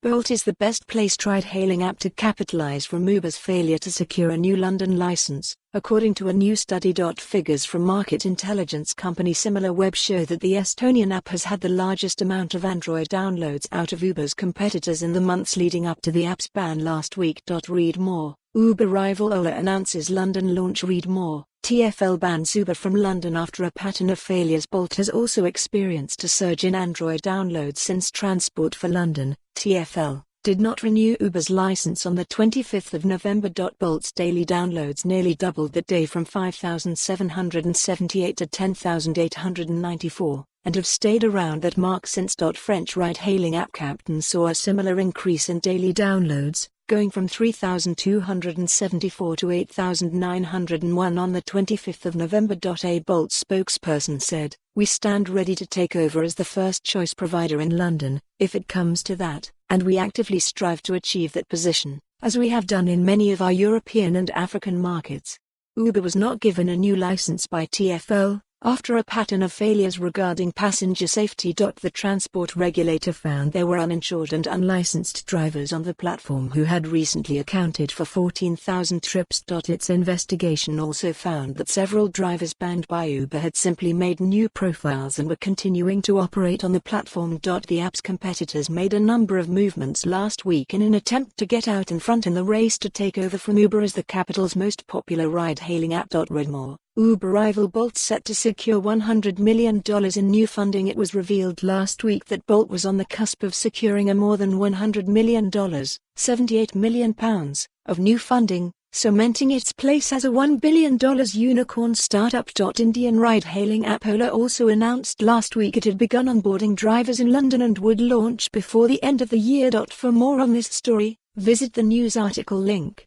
Bolt is the best-placed ride-hailing app to capitalize from Uber's failure to secure a new London license, according to a new study. Figures from market intelligence company SimilarWeb show that the Estonian app has had the largest amount of Android downloads out of Uber's competitors in the months leading up to the app's ban last week. Read more. Uber rival Ola announces London launch. Read more. TfL bans Uber from London after a pattern of failures. Bolt has also experienced a surge in Android downloads since Transport for London, TfL, did not renew Uber's license on the 25th of November. Bolt's daily downloads nearly doubled that day from 5,778 to 10,894, and have stayed around that mark since. French ride-hailing app Captain saw a similar increase in daily downloads, going from 3,274 to 8,901 on the 25th of November. A Bolt spokesperson said, "We stand ready to take over as the first choice provider in London, if it comes to that, and we actively strive to achieve that position, as we have done in many of our European and African markets." Uber was not given a new license by TfL, after a pattern of failures regarding passenger safety. The transport regulator found there were uninsured and unlicensed drivers on the platform who had recently accounted for 14,000 trips. Its investigation also found that several drivers banned by Uber had simply made new profiles and were continuing to operate on the platform. The app's competitors made a number of movements last week in an attempt to get out in front in the race to take over from Uber as the capital's most popular ride-hailing app. Read more. Uber rival Bolt set to secure $100 million in new funding. It was revealed last week that Bolt was on the cusp of securing a more than $100 million, £78 million, of new funding, cementing its place as a $1 billion unicorn startup. Indian ride-hailing app Ola also announced last week it had begun onboarding drivers in London and would launch before the end of the year. For more on this story, visit the news article link.